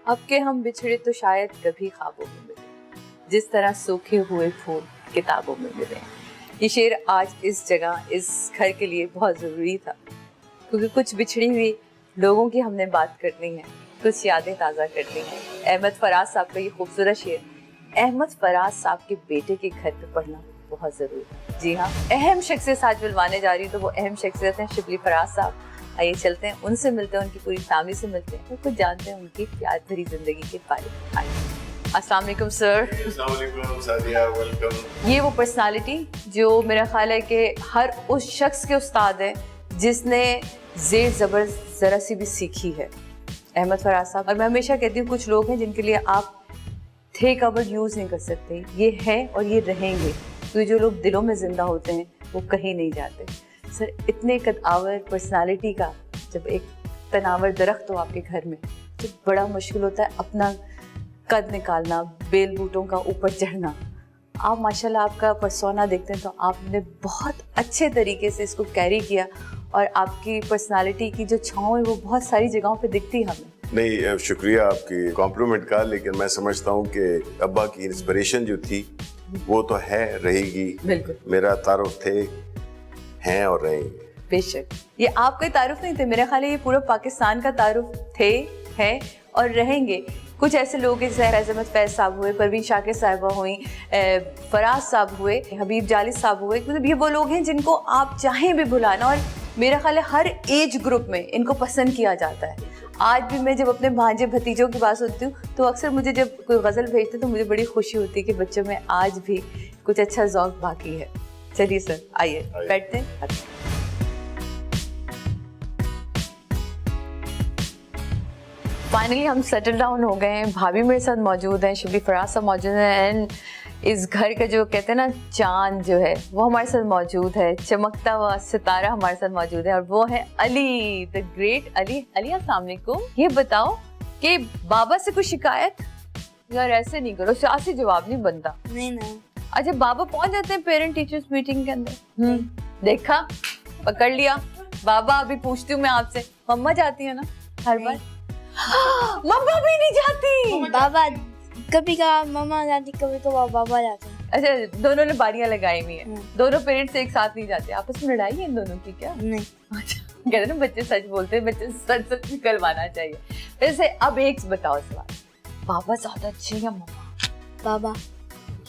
اب کہ ہم بچھڑے تو شاید کبھی خوابوں میں ملے, جس طرح سوکھے ہوئے پھول کتابوں میں ملے. یہ شعر آج اس جگہ اس گھر کے لیے بہت ضروری تھا, کیونکہ کچھ بچھڑی ہوئی لوگوں کی ہم نے بات کرنی ہے, کچھ یادیں تازہ کرنی ہیں. احمد فراز صاحب کا یہ خوبصورت شعر احمد فراز صاحب کے بیٹے کے گھر پہ پڑھنا بہت ضروری ہے. جی ہاں, اہم شخصیت آج ملوانے جا رہی ہوں, تو وہ اہم شخصیت ہیں شبلی فراز صاحب. آئیے چلتے ہیں, ان سے ملتے ہیں, ان کی پوری فیملی سے ملتے ہیں, اور کچھ جانتے ہیں ان کی پیار بھری زندگی کے بارے میں. السلام علیکم سر. السلام علیکم سعدیہ, ویلکم. یہ وہ پرسنالٹی جو میرا خیال ہے کہ ہر اس شخص کے استاد ہے جس نے زیر زبر ذرا سی بھی سیکھی ہے, احمد فراز صاحب. اور میں ہمیشہ کہتی ہوں کچھ لوگ ہیں جن کے لیے آپ تھے کا ورڈ یوز نہیں کر سکتے, یہ ہیں اور یہ رہیں گے, کیونکہ جو لوگ دلوں میں زندہ ہوتے ہیں وہ کہیں نہیں جاتے. سر, اتنے قد آور پرسنالٹی کا جب ایک تناور درخت ہو آپ کے گھر میں تو بڑا مشکل ہوتا ہے اپنا قد نکالنا, بیل بوٹوں کا اوپر چڑھنا. آپ ماشاءاللہ آپ کا پرسونا دیکھتے ہیں تو آپ نے بہت اچھے طریقے سے اس کو کیری کیا, اور آپ کی پرسنالٹی کی جو چھاؤں ہے وہ بہت ساری جگہوں پہ دکھتی ہے ہمیں. نہیں, شکریہ آپ کی کمپلیمنٹ کا, لیکن میں سمجھتا ہوں کہ ابا کی انسپریشن جو تھی وہ تو ہے, رہے گی. بالکل, میرا تعارف تھے, ہیں اور رہیں گے. بے شک. یہ آپ کا تعارف نہیں تھے, میرے خیال ہے یہ پورا پاکستان کا تعارف تھے, ہیں اور رہیں گے. کچھ ایسے لوگ ہیں, زہرا احمد فیض صاحب ہوئے, پروین شاکر صاحبہ ہوئیں, فراز صاحب ہوئے, حبیب جالس صاحب ہوئے. مطلب یہ وہ لوگ ہیں جن کو آپ چاہیں بھی بلانا, اور میرا خیال ہے ہر ایج گروپ میں ان کو پسند کیا جاتا ہے. آج بھی میں جب اپنے بھانجے بھتیجوں کی بات سنتی ہوں تو اکثر مجھے جب کوئی غزل بھیجتے تو مجھے بڑی خوشی ہوتی ہے کہ بچوں میں آج بھی کچھ اچھا ذوق باقی ہے. چلیے سر, آئیے بیٹھتے ہیں. فائنلی ہم سیٹل ڈاؤن ہو گئے ہیں. بھابھی میرے ساتھ موجود ہیں, شبلی فراز صاحب موجود ہیں, اینڈ اس گھر کا جو کہتے ہیں نا چاند جو ہے وہ ہمارے ساتھ موجود ہے, چمکتا ہوا ستارہ ہمارے ساتھ موجود ہے, اور وہ ہے علی, دا گریٹ علی. علی السلام علیکم. یہ بتاؤ کہ بابا سے کوئی شکایت؟ یار ایسے نہیں کرو, سیاسی جواب نہیں بنتا. نہیں. اچھا, بابا پہنچ جاتے ہیں پیرنٹ ٹیچرز میٹنگ کے اندر؟ دیکھا, پکڑ لیا. بابا ابھی پوچھتی ہوں میں آپ سے, مما جاتی ہے نا ہر بار؟ مما بھی نہیں جاتی. بابا کبھی کبھار مما جاتی, کبھی کبھار بابا جاتے ہیں. اچھا, دونوں نے باریاں لگائی ہوئی ہیں, دونوں پیرنٹس ایک ساتھ نہیں جاتے. آپس میں لڑائی ہے ان دونوں کی کیا؟ نہیں. اچھا, کہتے ہیں نا بچے سچ بولتے ہیں, بچے سچ سچ نکلوانا چاہیے. ویسے اب ایک بتاؤ سوال, بابا زیادہ اچھے یا مما؟ بابا.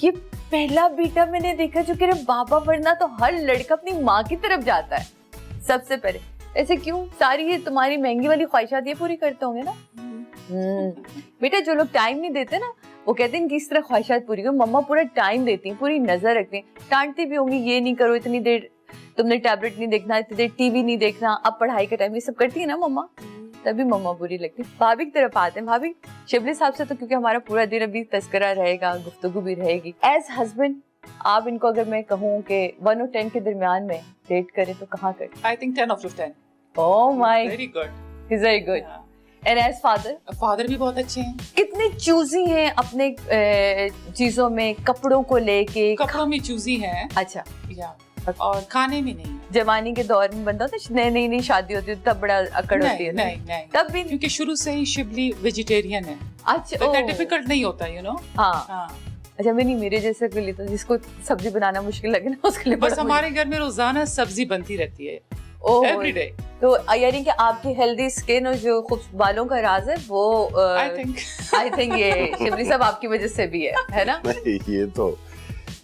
یہ پہلا بیٹا میں نے دیکھا جو کہ بابا, ورنہ تو ہر لڑکا اپنی ماں کی طرف جاتا ہے سب سے پہلے. ایسے کیوں؟ ساری یہ تمہاری مہنگی والی خواہشات یہ پوری کرتے ہوں گے نا. بیٹا جو لوگ ٹائم نہیں دیتے نا وہ کہتے ہیں کہ اس طرح خواہشات پوری کرو. مما پورا ٹائم دیتی ہیں, پوری نظر رکھتی ہیں, ٹانٹتی بھی ہوں گی یہ نہیں کرو, اتنی دیر تم نے ٹیبلٹ نہیں دیکھنا, اتنی دیر ٹی وی نہیں دیکھنا, اب پڑھائی کا ٹائم, یہ سب کرتی ہے نا مما, تبھی مما بری لگتی. بھابھی کی طرف آتے ہیں. بھابھی, شبلی صاحب سے تو کیونکہ ہمارا پورا دن ابھی تذکرہ رہے گا, گفتگو بھی رہے گی. ایز ہسبینڈ آپ ان کو اگر میں کہوں کہ 1 اور 10 کے درمیان میں ریٹ کریں تو کہاں کریں؟ I think 10 out of 10. Oh my, Very good. he's very good. Yeah. And as father? Father بھی بہت اچھے ہیں. کتنے چوزی ہیں اپنے چیزوں میں, کپڑوں کو لے کے؟ کپڑوں میں چوزی ہیں. اچھا. اور کھانے میں نہیں. جوانی کے دور میں بنتا ہوتا ہے, نئی شادی ہوتی ہے تب بڑا اکڑ ہوتی ہے. نہیں تب بھی کیونکہ شروع سے ہی شبلی ویجیٹیرین ہے. اچھا, ڈیفیکلٹ نہیں ہوتا, یو نو. ہاں. اچھا, میں نہیں, میرے جیسے کے لیے تو جس کو سبزی بنانا مشکل لگے نا اس کے لیے بس ہمارے گھر میں روزانہ سبزی بنتی رہتی ہے. Every day. تو یعنی کہ آپ کی ہیلدی اسکن اور جو خوب بالوں کا راز ہے وہ آئی تھنک یہ شبلی صاحب آپ کی وجہ سے بھی ہے نا. یہ تو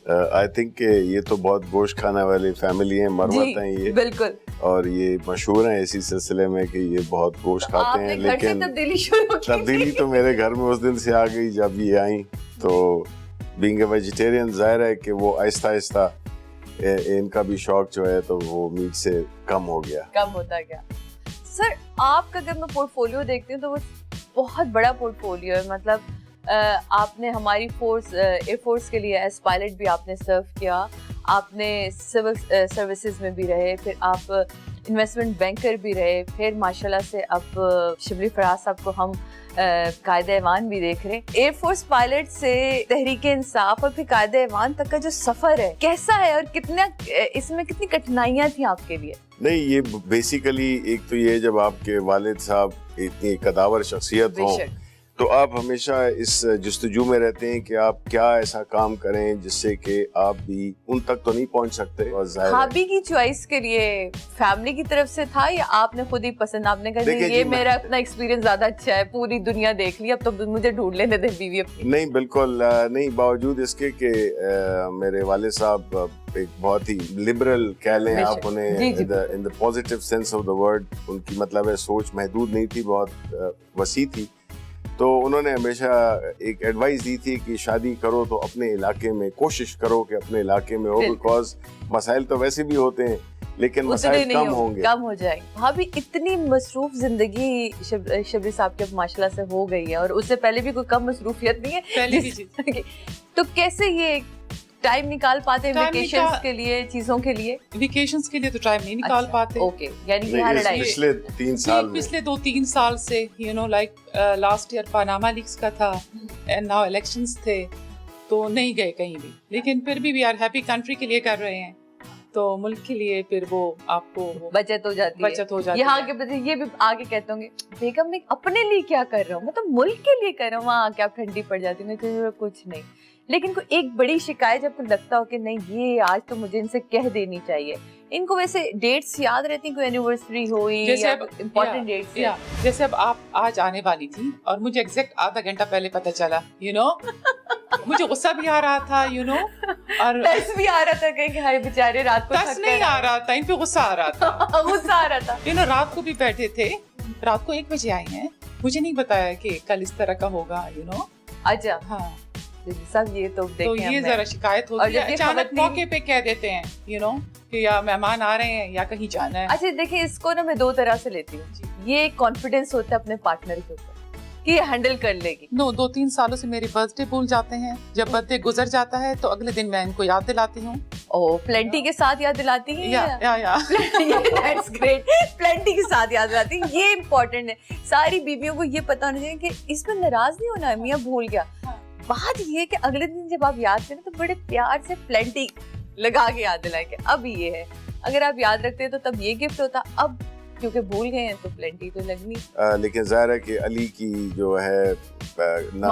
آئی تھنک کہ یہ تو بہت گوشت کھانے والی فیملی ہیں, مروت ہیں یہ. بالکل. اور یہ مشہور ہیں اسی سلسلے میں کہ یہ بہت گوشت کھاتے ہیں. لیکن تبدیلی تو میرے گھر میں اس دن سے آ گئی جب یہ آئیں. تو بینگ اے ویجیٹیرین ظاہر ہے کہ وہ آہستہ آہستہ ان کا بھی شوق جو ہے تو وہ میٹ سے کم ہو گیا, کم ہوتا گیا. سر, آپ کا اگر میں پورٹ فولیو دیکھتی ہوں تو وہ بہت بڑا پورٹ فولیو ہے. مطلب آپ نے ہماری فورس, ایئر فورس کے لیے ایز پائلٹ بھی آپ نے سرو کیا, آپ نے سول سروسز میں بھی رہے, پھر آپ انویسٹمنٹ بینکر بھی رہے, پھر ماشاءاللہ سے اب شبلی فراز صاحب کو ہم قائد ایوان بھی دیکھ رہے. ایئر فورس پائلٹ سے تحریک انصاف اور پھر قائد ایوان تک کا جو سفر ہے کیسا ہے, اور کتنا اس میں کتنی کٹھنائیاں تھیں آپ کے لیے؟ نہیں, یہ بیسیکلی ایک تو یہ جب آپ کے والد صاحب اتنی قداور شخصیت ہوں تو آپ ہمیشہ اس جستجو میں رہتے ہیں کہ آپ کیا ایسا کام کریں جس سے کہ آپ بھی ان تک تو نہیں پہنچ سکتے. اور ہابی کی چوائس کے لیے فیملی کی طرف سے تھا یا آپ نے خود ہی پسند, آپ نے کہا یہ میرا اپنا ایکسپیرینس زیادہ اچھا ہے, پوری دنیا دیکھ لی, اب تو مجھے ڈھونڈ لینے دیں بیوی اپنی؟ نہیں, بالکل نہیں. باوجود اس کے کہ میرے والد صاحب ایک بہت ہی لبرل کہہ لیں آپ انہیں, in the positive sense of the word, ان کی مطلب ہے سوچ محدود نہیں تھی, بہت وسیع تھی. تو انہوں نے ہمیشہ ایک ایڈوائز دی تھی کہ شادی کرو تو اپنے علاقے میں کوشش کرو کہ اپنے علاقے میں ہو, بیکاز مسائل تو ویسے بھی ہوتے ہیں لیکن مسائل کم ہوں گے, کم ہو جائیں گے. بھابھی اتنی مصروف زندگی شبلی صاحب کے ماشاء اللہ سے ہو گئی ہے, اور اس سے پہلے بھی کوئی کم مصروفیت نہیں ہے, تو کیسے یہ ٹائم نکال پاتے ہیں ویکیشنز کے لیے, چیزوں کے لیے؟ ویکیشنز کے لیے تو ٹائم نہیں نکال پاتے. اوکے, یعنی پچھلے 3 سال پچھلے 2-3 سال سے like last year Panama leaks کا تھا, اینڈ ناؤ الیکشنز تھے, تو نہیں گئے کہیں بھی. لیکن پھر بھی وی آر ہیپی, کنٹری کے لیے کر رہے ہیں تو ملک کے لیے پھر وہ آپ کو بچت ہو جاتی ہے. یہاں کے بچے یہ بھی آگے کہتے ہوں گے بیگم میں اپنے لیے کیا کر رہا ہوں, میں تو ملک کے لیے کر رہا ہوں, وہاں کیا ٹھنڈی پڑ جاتی ہے, کچھ نہیں. لیکن کوئی ایک بڑی شکایت جب کو لگتا ہو کہ نہیں یہ آج تو مجھے ان سے کہہ دینی چاہیے, ان کو ویسے ڈیٹس یاد رہتی ہیں, کوئی اینیورسری ہوئی یا امپورٹنٹ ڈیٹس؟ جیسے اب آپ آج آنے والی تھی اور مجھے ایگزیکٹ آدھا گھنٹہ پہلے پتہ چلا, مجھے غصہ بھی آ رہا تھا, اور ترس بھی آ رہا تھا کہ ہائے بیچارے رات کو ترس نہیں آ رہا تھا, ان پہ غصہ آ رہا تھا, غصہ آ رہا تھا. رات کو بھی بیٹھے تھے, رات کو 1 بجے آئی ہیں, مجھے نہیں بتایا کہ کل اس طرح کا ہوگا. اچھا ہاں سب یہ تو یہ ذرا شکایت ہوتی ہے, اچانک موقع پہ کہہ دیتے ہیں کہ یا مہمان آ رہے ہیں یا کہیں جانا ہے. اچھا دیکھیں, اس کو نا میں 2 طرح سے لیتی ہوں. یہ ایک کانفیڈینس ہوتا ہے اپنے پارٹنر کے اوپر کہ یہ ہینڈل کر لے گی. 2-3 سالوں سے میری برتھ ڈے بھول جاتے ہیں, جب برتھ ڈے گزر جاتا ہے تو اگلے دن میں ان کو یاد دلاتی ہوں. پلینٹی کے ساتھ یاد دلاتی ہیں؟ That's great. پلینٹی کے ساتھ یاد دلاتی ہیں, یہ امپورٹنٹ ہے. ساری بیویوں کو یہ پتا ہونا چاہیے کہ اس میں ناراض نہیں ہونا ہے, میاں بھول گیا. بات یہ کہ اگلے دن جب آپ یاد کریں تو بڑے پیار سے پلینٹی لگا کے یاد دلائیں کہ اب یہ ہے. اگر آپ یاد رکھتے تو تب یہ گفٹ ہوتا, اب کیونکہ بھول گئے ہیں تو پلینٹی تو لگنی. لیکن ظاہر ہے کہ علی کی جو ہے نہ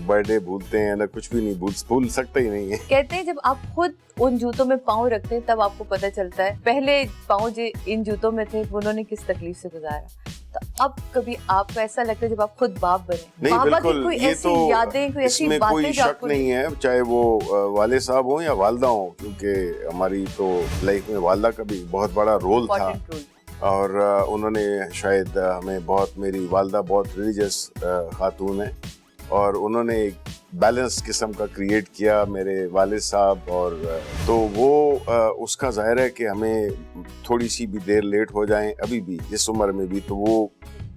برتھ ڈے بھولتے ہیں نہ کچھ بھی نہیں بھول سکتا ہی نہیں ہے. کہتے ہیں جب آپ خود ان جوتوں میں پاؤں رکھتے ہیں تب آپ کو پتہ چلتا ہے پہلے پاؤں جو ان جوتوں میں تھے انہوں نے کس تکلیف سے گزارا. تو اب کبھی آپ کو ایسا لگتا ہے جب آپ خود باپ بنے, نہیں بالکل, کوئی یہ ایسی تو یادیں, کوئی ایسی اس میں باتیں کوئی شک نہیں ہے, چاہے وہ والد صاحب ہوں یا والدہ ہوں, کیونکہ ہماری تو لائف میں والدہ کا بھی بہت بڑا رول تھا, اور انہوں نے شاید ہمیں بہت, میری والدہ بہت ریلیجس خاتون ہیں, اور انہوں نے ایک بیلنس قسم کا کریٹ کیا میرے والد صاحب, اور تو وہ اس کا ظاہر ہے کہ ہمیں تھوڑی سی بھی دیر لیٹ ہو جائیں ابھی بھی اس عمر میں بھی تو وہ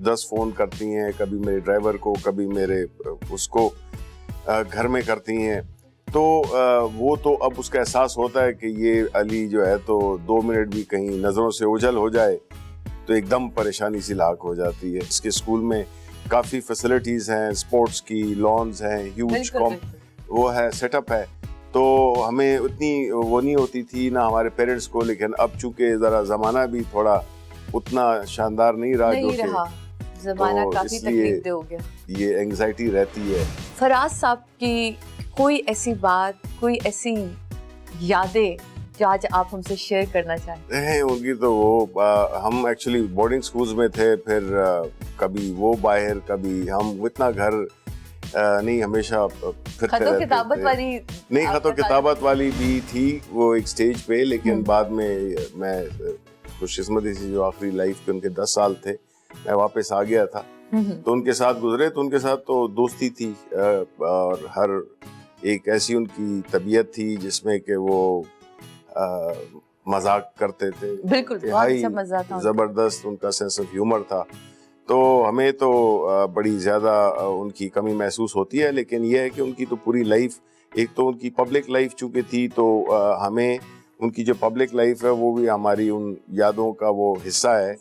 10 فون کرتی ہیں, کبھی میرے ڈرائیور کو, کبھی میرے اس کو گھر میں کرتی ہیں. تو وہ تو اب اس کا احساس ہوتا ہے کہ یہ علی جو ہے تو 2 منٹ بھی کہیں نظروں سے اوجھل ہو جائے تو ایک دم پریشانی سی لاحق ہو جاتی ہے. اس کے اسکول میں کافی فیسلٹیز ہیں, اسپورٹس کی لانز ہیں, ہیوج وہ ہے, سیٹ اپ ہے, تو ہمیں اتنی وہ نہیں ہوتی تھی نہ ہمارے پیرنٹس کو. لیکن اب چونکہ ذرا زمانہ بھی تھوڑا اتنا شاندار نہیں رہا, جو کہ زمانہ کافی تکلیف دہ ہو گیا, یہ اینگزائٹی رہتی ہے. فراز صاحب کی کوئی ایسی بات, کوئی ایسی یادیں جو آج آپ ہم سے شیئر کرنا چاہیں؟ ان کی تو وہ ہم ایکچولی بورڈنگ سکولز میں تھے, پھر کبھی وہ باہر, کبھی ہم اتنا گھر نہیں, ہمیشہ خط و کتابت والی نہیں, خط و کتابت والی بھی تھی وہ ایک سٹیج پہ, لیکن بعد میں خوش قسمتی سے جو آخری لائف کے ان کے 10 سال تھے میں واپس آ گیا تھا, تو ان کے ساتھ گزرے, تو ان کے ساتھ تو دوستی تھی, اور ہر ایک ایسی ان کی طبیعت تھی جس میں کہ وہ مذاق کرتے تھے, بالکل زبردست ان کا سینس آف ہیومر تھا. تو ہمیں تو بڑی زیادہ ان کی کمی محسوس ہوتی ہے, لیکن یہ ہے کہ ان کی تو پوری لائف, ایک تو ان کی پبلک لائف چونکہ تھی, تو ہمیں ان کی جو پبلک لائف ہے وہ بھی ہماری ان یادوں کا وہ حصہ ہے,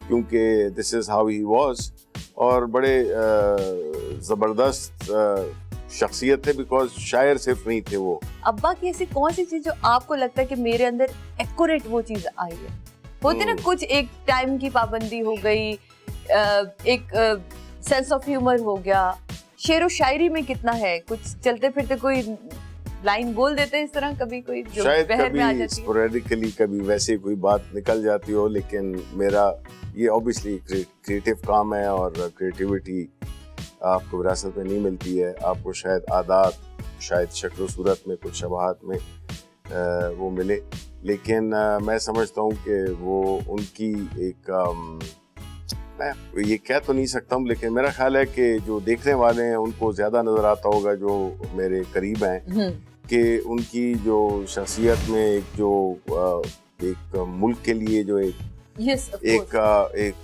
کیونکہ دس از ہاؤ ہی واز, اور بڑے زبردست شخصیت تھے, بیکاز شاعر صرف نہیں تھے وہ. ابا کی ایسی کون سی چیز جو آپ کو لگتا ہے کہ میرے اندر ایکوریٹ وہ چیز آئی ہے؟ ہوتے نا کچھ, ایک ٹائم کی پابندی ہو گئی, ایک سینس آف ہیومر ہو گیا, शेर व शायरी में कितना है, कुछ चलते फिरते कोई लाइन बोल देते हैं इस तरह, कभी कोई जो शायद बहर में आ कभी जाती है? स्पोरेडिकली कभी वैसे कोई बात निकल जाती हो, लेकिन मेरा ये ऑब्वियसली क्रिएटिव काम है और क्रिएटिविटी आपको विरासत में नहीं मिलती है, आपको शायद आदात, शायद शक्ल सूरत में कुछ शबाहत में वो मिले, लेकिन मैं समझता हूँ कि वो उनकी एक मैं ये कह तो नहीं सकता हूँ, लेकिन मेरा ख्याल है कि जो देखने वाले हैं उनको ज़्यादा नज़र आता होगा जो मेरे करीब हैं, कि उनकी जो शख्सियत में एक मुल्क के लिए जो एक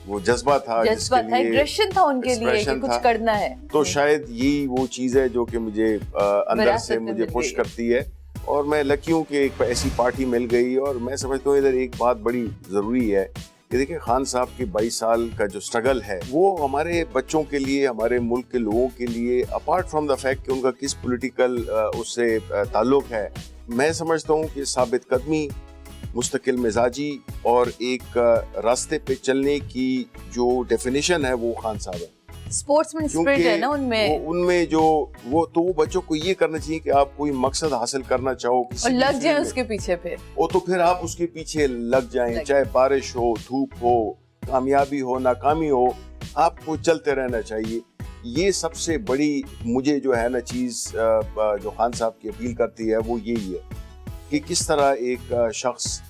वो जज्बा था, जिसके लिए एक्सप्रेशन था उनके लिए कि कुछ करना है, तो शायद यही वो चीज़ है जो कि मुझे अंदर से मुझे पुश करती है, और मैं लकी हूँ कि एक ऐसी पार्टी मिल गई। और मैं समझता हूँ इधर एक बात बड़ी ज़रूरी है कि देखिए, खान साहब की 22 साल का जो स्ट्रगल है वो हमारे बच्चों के लिए, हमारे मुल्क के लोगों के लिए, अपार्ट फ्रॉम द फैक्ट कि उनका किस पॉलिटिकल उससे ताल्लुक है, मैं समझता हूँ कि साबित कदमी, मुस्तकिल मिजाजी और एक रास्ते पे चलने की जो डेफिनेशन है वो खान साहब है। स्पोर्ट्समैन स्पिरिट है ना उनमें, उनमें जो वो तो वो बच्चों को ये करना चाहिए कि आप कोई मकसद हासिल करना चाहो और लग जाए उसके पीछे, फिर आप उसके पीछे लग जाएं, चाहे बारिश हो, धूप हो, कामयाबी हो, नाकामी हो, आपको चलते रहना चाहिए। ये सबसे बड़ी मुझे जो है ना चीज़ जो खान साहब की अपील करती है वो यही है कि किस तरह एक शख्स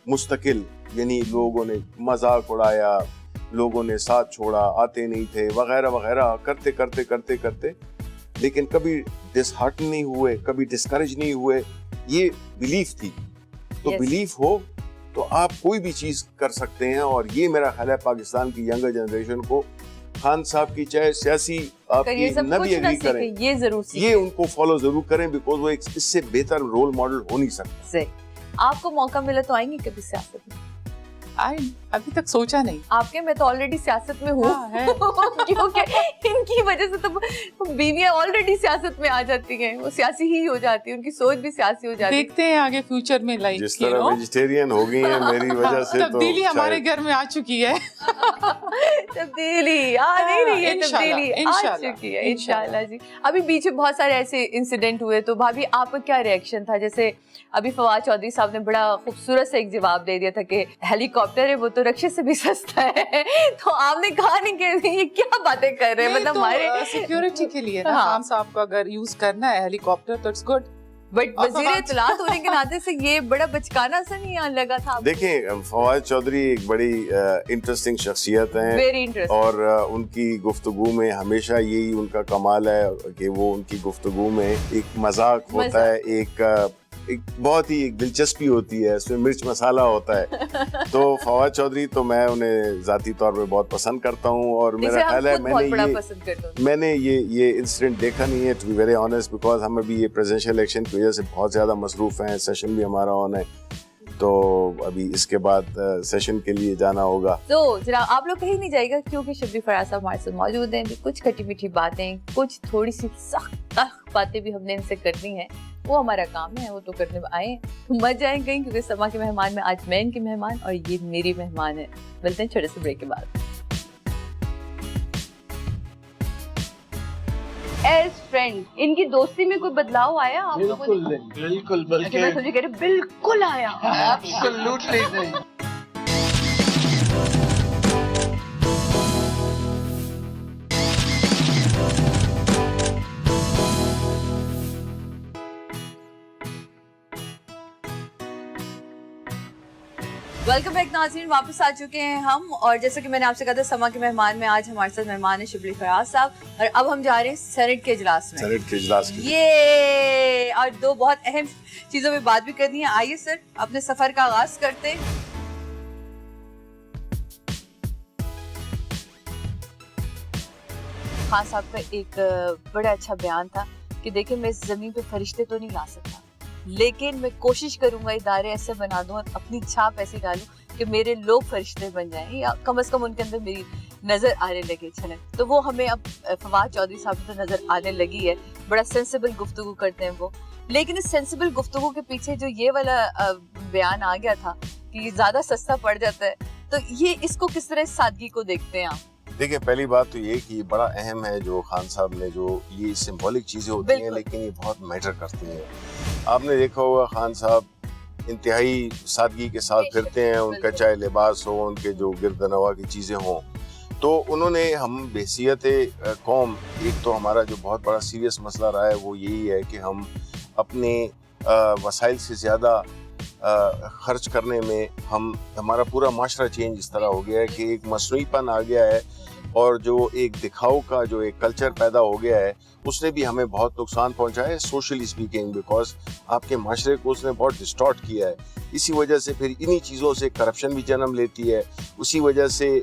मुस्तकिल, यानी लोगों ने मजाक उड़ाया, लोगों ने साथ छोड़ा, आते नहीं थे वगैरह वगैरह, करते करते करते करते लेकिन कभी डिसहार्टन नहीं हुए, कभी डिस्करेज नहीं हुए। ये बिलीफ थी, तो बिलीफ हो तो आप कोई भी चीज़ कर सकते हैं। और ये मेरा ख्याल है पाकिस्तान की यंगर जनरेशन को खान साहब की चाहे सियासी आपकी न भी एग्री करें, ये जरूर ये उनको फॉलो जरूर करें, बिकॉज वो एक इससे बेहतर रोल मॉडल हो नहीं सकता। आपको मौका मिला तो आएंगे कभी सियासत में? अभी तक सोचा नहीं। आपके मैं तो ऑलरेडी सियासत में हूँ क्योंकि इनकी वजह से तो बीवियां ऑलरेडी सियासत में आ जाती हैं, वो सियासी ही हो जाती है, उनकी सोच भी सियासी हो जाती है। देखते हैं आगे फ्यूचर में, लाइक जिस तरह वेजिटेरियन हो गई है मेरी वजह से, तब्दीली हमारे घर में आ चुकी है। तब्दीली आ नहीं रही है, तब्दीली आ चुकी है इंशाल्लाह जी। अभी बीच में बहुत सारे ऐसे इंसिडेंट हुए, तो भाभी आपका क्या रिएक्शन था? जैसे अभी फवाद चौधरी साहब ने बड़ा खूबसूरत से एक जवाब दे दिया था कि हेलीकॉप्टर है वो तो रक्षे से भी सस्ता है, तो आपने कहा नहीं कि ये क्या बातें कर रहे हैं, मतलब हमारे सिक्योरिटी के लिए ना, खान साहब को अगर यूज करना है हेलीकॉप्टर तो इट्स गुड, बट वज़ीर इत्तलात होने के नाते से ये बड़ा बचकाना सा नहीं आने लगा था? देखें, फवाद चौधरी एक बड़ी इंटरेस्टिंग शख्सियत हैं, वेरी इंटरेस्टिंग, और उनकी गुफ्तगू में हमेशा यही उनका कमाल है कि वो उनकी गुफ्तगू में एक मजाक होता है, एक बहुत ही एक दिलचस्पी होती है, उसमें मिर्च मसाला होता है। तो फवाद चौधरी तो मैं उन्हें ज़ाती तौर पे बहुत पसंद करता हूँ, और मेरा ख्याल है मैंने ये इंसिडेंट देखा नहीं है, to be very honest, because हम अभी ये प्रेसिडेंशियल इलेक्शन की वजह से बहुत ज़्यादा मसरूफ़ हैं, सेशन भी हमारा ऑन है, तो अभी इसके बाद सेशन के लिए जाना होगा। तो जरा आप लोग कहीं नहीं जाएगा क्योंकि शबली फराज साहब हमारे साथ मौजूद हैं। कुछ खट्टी मीठी बातें, कुछ थोड़ी सी सख्त बातें भी हमने इनसे करनी है, वो हमारा काम है, वो तो करने आए, तो मत जाएं कहीं, क्योंकि समा के मेहमान में आज मैं इनकी मेहमान और ये मेरी मेहमान है। मिलते हैं छोटे से ब्रेक के बाद। एज फ्रेंड इनकी दोस्ती में कोई बदलाव आया आप लोगों ने? बिल्कुल, बल्कि मैं समझी कह रही बिल्कुल आया। एब्सोल्युटली नहीं। वेलकम बैक नाज़रीन, वापस आ चुके हैं हम, और जैसे कि मैंने आपसे कहा था समा के मेहमान में आज हमारे साथ मेहमान है शबली फराज साहब, और अब हम जा रहे हैं सेनेट के इजलास में। सेनेट के इजलास की ये और दो बहुत अहम चीजों पे बात भी करनी है। आइए सर अपने सफर का आगाज करते हैं। खान साहब का एक बड़ा अच्छा बयान था कि देखिए, मैं इस जमीन पे फरिश्ते तो नहीं ला सकता, लेकिन मैं कोशिश करूंगा इदारे ऐसे बना दूं और अपनी छाप ऐसी डालूं कि मेरे लोग फरिश्ते बन जाएं, या कम से कम उनके अंदर मेरी नजर आने लगे झलक। तो वो हमें अब फवाद चौधरी साहब तो नजर आने लगी है, बड़ा सेंसिबल गुफ्तगू करते हैं वो, लेकिन इस सेंसिबल गुफ्तगू के पीछे जो ये वाला बयान आ गया था कि ज्यादा सस्ता पड़ जाता है, तो ये इसको किस तरह सादगी को देखते हैं आप? دیکھیں پہلی بات تو یہ کہ یہ بڑا اہم ہے جو خان صاحب نے جو یہ سمبولک چیزیں ہوتی ہیں لیکن یہ بہت میٹر کرتی ہیں. آپ نے دیکھا ہوگا خان صاحب انتہائی سادگی کے ساتھ پھرتے ہیں, ان کا چاہے لباس ہو, ان کے جو گرد نواح کی چیزیں ہوں, تو انہوں نے ہم بحیثیت قوم, ایک تو ہمارا جو بہت بڑا سیریس مسئلہ رہا ہے وہ یہی ہے کہ ہم اپنے وسائل سے زیادہ خرچ کرنے میں ہمارا پورا معاشرہ چینج اس طرح ہو گیا ہے کہ ایک مصنوعی پن آ گیا ہے, اور جو ایک دکھاؤ کا جو ایک کلچر پیدا ہو گیا ہے اس نے بھی ہمیں بہت نقصان پہنچا ہے سوشلی اسپیکنگ, بیکاز آپ کے معاشرے کو اس نے بہت ڈسٹارٹ کیا ہے. اسی وجہ سے پھر انہی چیزوں سے کرپشن بھی جنم لیتی ہے, اسی وجہ سے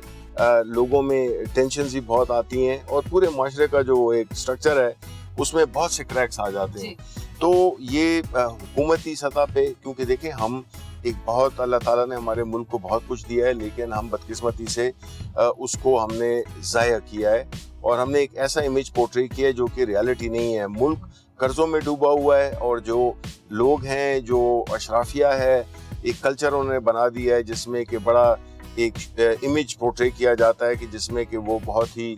لوگوں میں ٹینشنز بھی بہت آتی ہیں, اور پورے معاشرے کا جو ایک سٹرکچر ہے اس میں بہت سے کریکس آ جاتے ہیں. تو یہ حکومتی سطح پہ, کیونکہ دیکھیں ہم ایک بہت, اللہ تعالیٰ نے ہمارے ملک کو بہت کچھ دیا ہے لیکن ہم بدقسمتی سے اس کو ہم نے ضائع کیا ہے, اور ہم نے ایک ایسا امیج پورٹری کیا ہے جو کہ ریالٹی نہیں ہے. ملک قرضوں میں ڈوبا ہوا ہے, اور جو لوگ ہیں, جو اشرافیہ ہے, ایک کلچر انہوں نے بنا دیا ہے جس میں کہ بڑا ایک امیج پورٹری کیا جاتا ہے کہ جس میں کہ وہ بہت ہی